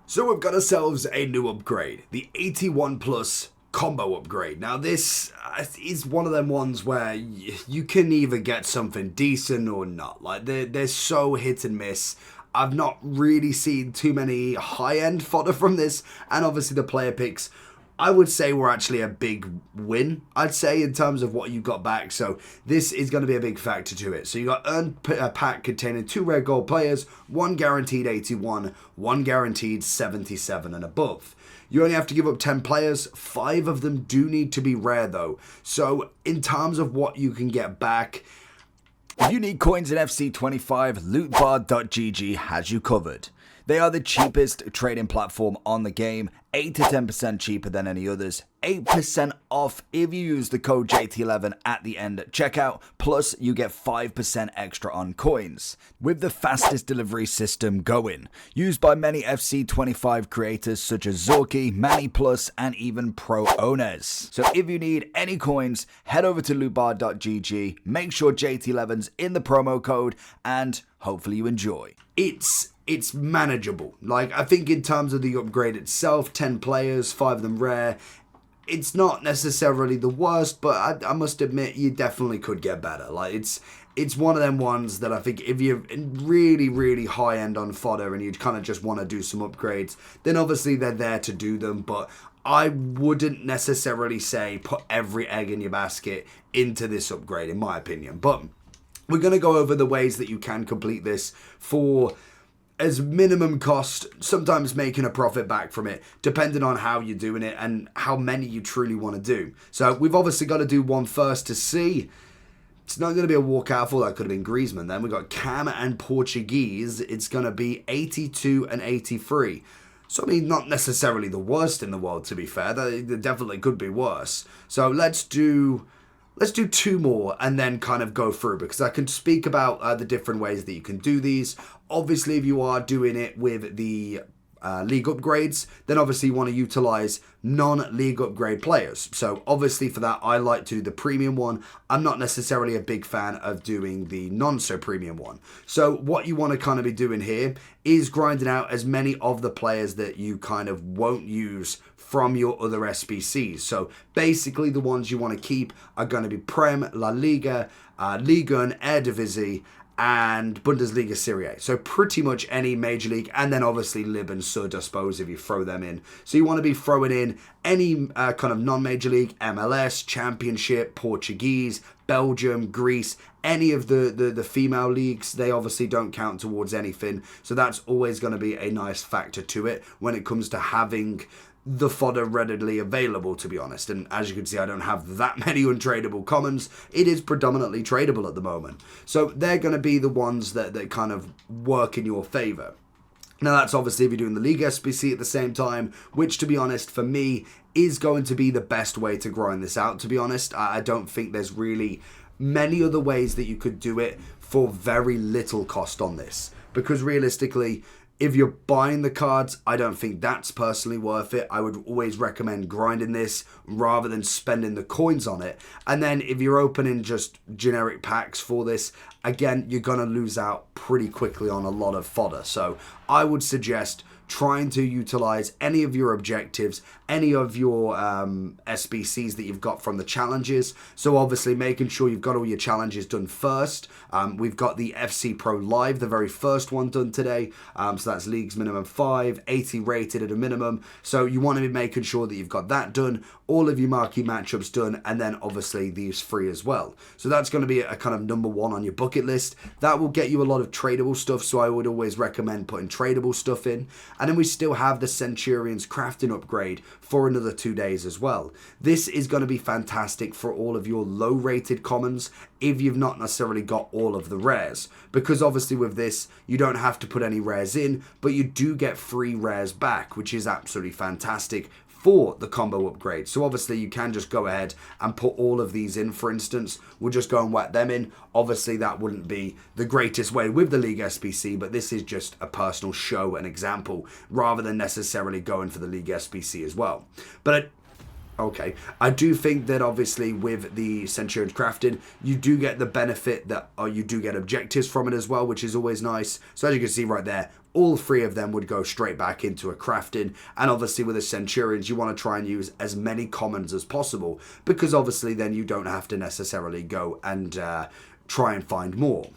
So we've got ourselves a new upgrade, the 81 plus combo upgrade. Now this is one of them ones where you can either get something decent or not. Like they're so hit and miss. I've not really seen too many high-end fodder from this, and obviously the player picks, I would say, were actually a big win, I'd say, in terms of what you got back. So this is going to be a big factor to it. So you got earned a pack containing 2 rare gold players, 1 guaranteed 81, 1 guaranteed 77 and above. You only have to give up 10 players. 5 of them do need to be rare though. So in terms of what you can get back, if you need coins in FC25, lootbar.gg has you covered. They are the cheapest trading platform on the game, 8 to 10% cheaper than any others, 8% off if you use the code JT11 at the end at checkout, plus you get 5% extra on coins. With the fastest delivery system going, used by many FC25 creators such as Zorky, Manny Plus, and even pro owners. So if you need any coins, head over to lootbar.gg, make sure JT11's in the promo code, and hopefully you enjoy. It's manageable. Like, I think in terms of the upgrade itself, 10 players, 5 of them rare, it's not necessarily the worst, but I must admit, you definitely could get better. Like, it's one of them ones that I think if you're really, really high end on fodder and you kind of just want to do some upgrades, then obviously they're there to do them, but I wouldn't necessarily say put every egg in your basket into this upgrade, in my opinion. But we're going to go over the ways that you can complete this for as minimum cost, sometimes making a profit back from it, depending on how you're doing it and how many you truly want to do. So we've obviously got to do one first to see. It's not going to be a walkout for that. Could have been Griezmann then. We've got Cam and Portuguese. It's going to be 82 and 83. So, I mean, not necessarily the worst in the world, to be fair. They definitely could be worse. So let's do 2 more and then kind of go through, because I can speak about the different ways that you can do these. Obviously, if you are doing it with the league upgrades, then obviously you want to utilize non-league upgrade players. So obviously for that, I like to do the premium one. I'm not necessarily a big fan of doing the non-so-premium one. So what you want to kind of be doing here is grinding out as many of the players that you kind of won't use from your other SBCs. So basically the ones you want to keep are going to be Prem, La Liga, Liga and Eredivisie, and Bundesliga Serie A. So pretty much any major league, and then obviously Lib and Sud, I suppose, if you throw them in. So you want to be throwing in any kind of non-major league, MLS, Championship, Portuguese, Belgium, Greece, any of the female leagues. They obviously don't count towards anything. So that's always going to be a nice factor to it when it comes to having the fodder readily available, to be honest. And as you can see, I don't have that many untradeable commons. It is predominantly tradable at the moment. So they're going to be the ones that kind of work in your favor. Now that's obviously if you're doing the League SBC at the same time, which to be honest, for me, is going to be the best way to grind this out, to be honest. I don't think there's really many other ways that you could do it for very little cost on this. Because realistically, if you're buying the cards, I don't think that's personally worth it. I would always recommend grinding this rather than spending the coins on it. And then if you're opening just generic packs for this, again, you're going to lose out pretty quickly on a lot of fodder. So I would suggest trying to utilize any of your objectives, any of your SBCs that you've got from the challenges. So obviously making sure you've got all your challenges done first. We've got the FC Pro Live, the very first one done today. So that's leagues minimum 5, 80 rated at a minimum. So you want to be making sure that you've got that done, all of your marquee matchups done, and then obviously these 3 as well. So that's going to be a kind of number 1 on your bucket list. That will get you a lot of tradable stuff, so I would always recommend putting tradable stuff in. And then we still have the Centurion's crafting upgrade for another 2 days as well. This is going to be fantastic for all of your low rated commons if you've not necessarily got all of the rares, because obviously with this you don't have to put any rares in, but you do get free rares back, which is absolutely fantastic for the combo upgrade. So obviously you can just go ahead and put all of these in, for instance. We'll just go and whack them in. Obviously that wouldn't be the greatest way with the League SBC, but this is just a personal show and example rather than necessarily going for the League SBC as well. But okay, I do think that obviously with the Centurion's crafting, you do get the benefit that you do get objectives from it as well, which is always nice. So as you can see right there, all 3 of them would go straight back into a crafting. And obviously with the Centurions, you want to try and use as many commons as possible, because obviously then you don't have to necessarily go and try and find more.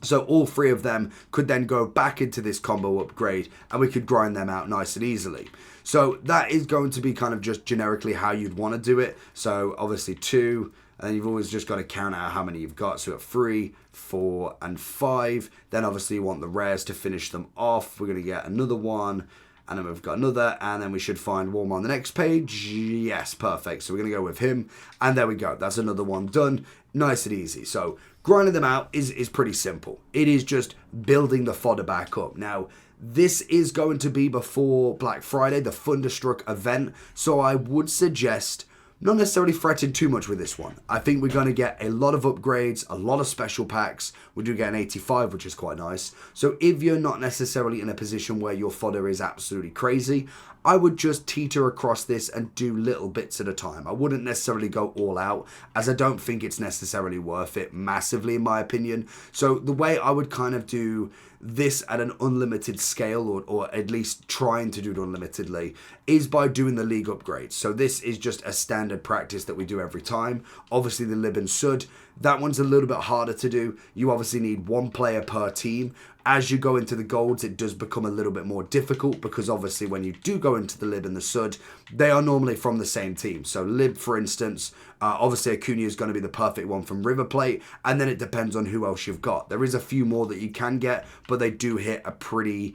So all 3 of them could then go back into this combo upgrade, and we could grind them out nice and easily. So that is going to be kind of just generically how you'd want to do it. So obviously 2, and then you've always just got to count out how many you've got. So you've got 3, 4, and 5. Then obviously you want the rares to finish them off. We're going to get another one, and then we've got another, and then we should find one more on the next page. Yes, perfect. So we're going to go with him, and there we go. That's another one done. Nice and easy. So grinding them out is pretty simple. It is just building the fodder back up. Now, this is going to be before Black Friday, the Thunderstruck event, so I would suggest not necessarily fretting too much with this one. I think we're going to get a lot of upgrades, a lot of special packs. We do get an 85, which is quite nice. So if you're not necessarily in a position where your fodder is absolutely crazy, I would just teeter across this and do little bits at a time. I wouldn't necessarily go all out, as I don't think it's necessarily worth it massively in my opinion. So the way I would kind of do this at an unlimited scale, or at least trying to do it unlimitedly, is by doing the league upgrades. So this is just a standard practice that we do every time. Obviously the Lib and Sud, that one's a little bit harder to do. You obviously need 1 player per team. As you go into the golds, it does become a little bit more difficult, because obviously when you do go into the Lib and the Sud, they are normally from the same team. So Lib, for instance, obviously Acuna is going to be the perfect one from River Plate, and then it depends on who else you've got. There is a few more that you can get, but they do hit a pretty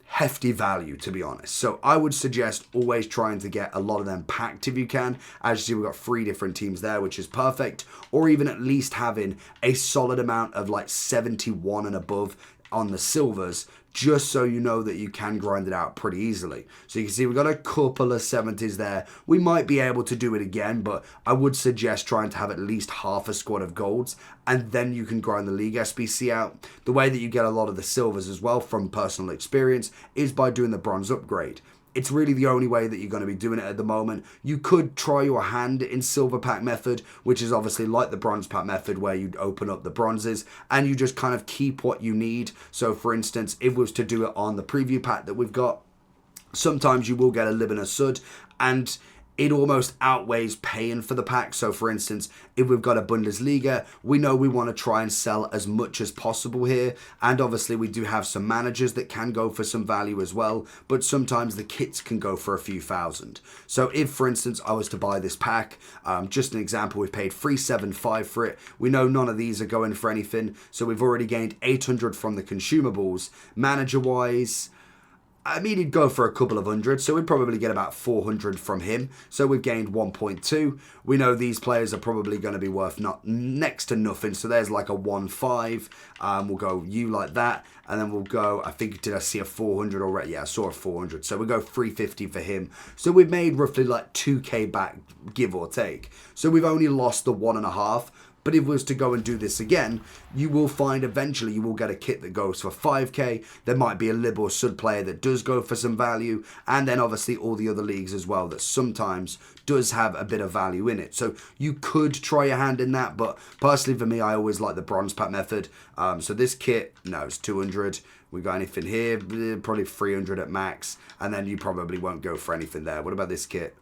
hefty value, to be honest. So I would suggest always trying to get a lot of them packed if you can. As you see, we've got 3 different teams there, which is perfect. Or even at least having a solid amount of like 71 and above on the silvers, just so you know that you can grind it out pretty easily. So you can see we've got a couple of 70s there. We might be able to do it again, but I would suggest trying to have at least half a squad of golds, and then you can grind the League SBC out. The way that you get a lot of the silvers as well, from personal experience, is by doing the bronze upgrade. It's really the only way that you're going to be doing it at the moment. You could try your hand in silver pack method, which is obviously like the bronze pack method, where you open up the bronzes and you just kind of keep what you need. So for instance, if we was to do it on the preview pack that we've got, sometimes you will get a Lib and a Sud, and it almost outweighs paying for the pack. So for instance, if we've got a Bundesliga, we know we want to try and sell as much as possible here. And obviously we do have some managers that can go for some value as well, but sometimes the kits can go for a few thousand. So if, for instance, I was to buy this pack, just an example, we've paid 375 for it. We know none of these are going for anything. So we've already gained 800 from the consumables. Manager-wise, I mean, he'd go for a couple of hundred, so we'd probably get about 400 from him. So we've gained 1.2. We know these players are probably going to be worth not next to nothing, so there's like a 1.5. We'll go you like that, and then we'll go, I think, did I see a 400 already? Yeah, I saw a 400. So we'll go 350 for him. So we've made roughly like 2k back, give or take. So we've only lost the 1.5. But if we was to go and do this again, you will find eventually you will get a kit that goes for 5k. There might be a Lib or Sud player that does go for some value. And then obviously all the other leagues as well that sometimes does have a bit of value in it. So you could try your hand in that. But personally for me, I always like the bronze pack method. So this kit, no, it's 200. We got anything here? Probably 300 at max. And then you probably won't go for anything there. What about this kit?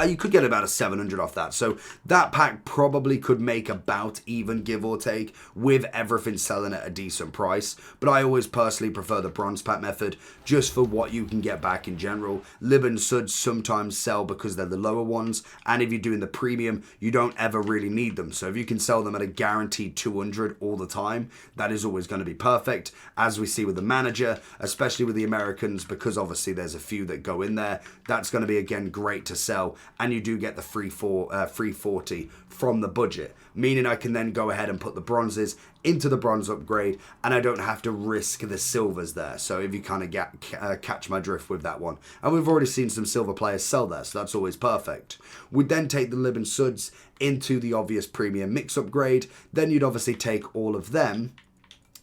You could get about a 700 off that. So that pack probably could make about even, give or take, with everything selling at a decent price. But I always personally prefer the bronze pack method, just for what you can get back in general. Lib and Sud sometimes sell because they're the lower ones. And if you're doing the premium, you don't ever really need them. So if you can sell them at a guaranteed 200 all the time, that is always going to be perfect. As we see with the manager, especially with the Americans, because obviously there's a few that go in there. That's going to be, again, great to sell. And you do get the 340 from the budget, meaning I can then go ahead and put the bronzes into the bronze upgrade, and I don't have to risk the silvers there. So if you kind of catch my drift with that one. And we've already seen some silver players sell there, so that's always perfect. We'd then take the Lib and Suds into the obvious premium mix upgrade. Then you'd obviously take all of them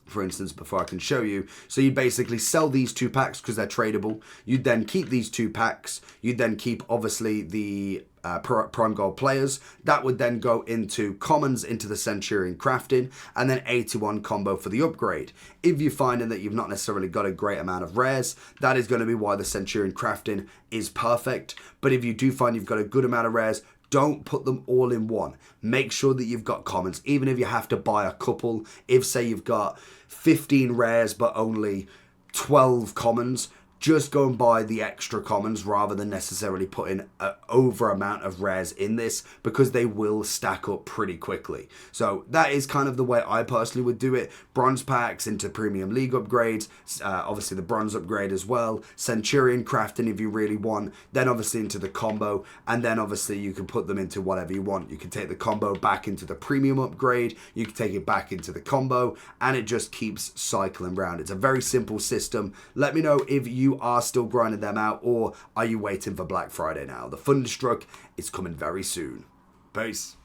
for instance, before I can show you. So you'd basically sell these 2 packs because they're tradable. You'd then keep these 2 packs. You'd then keep, obviously, the Prime Gold players. That would then go into commons into the Centurion crafting, and then 81 combo for the upgrade. If you're finding that you've not necessarily got a great amount of rares, that is going to be why the Centurion crafting is perfect. But if you do find you've got a good amount of rares, don't put them all in one. Make sure that you've got commons, even if you have to buy a couple. If, say, you've got 15 rares but only 12 commons, just go and buy the extra commons rather than necessarily putting an over amount of rares in this, because they will stack up pretty quickly. So that is kind of the way I personally would do it. Bronze packs into Premium League upgrades, obviously the bronze upgrade as well, Centurion crafting if you really want, then obviously into the combo, and then obviously you can put them into whatever you want. You can take the combo back into the premium upgrade, you can take it back into the combo, and it just keeps cycling around. It's a very simple system. Let me know if you are still grinding them out, or are you waiting for Black Friday now? The Thunderstruck is coming very soon. Peace.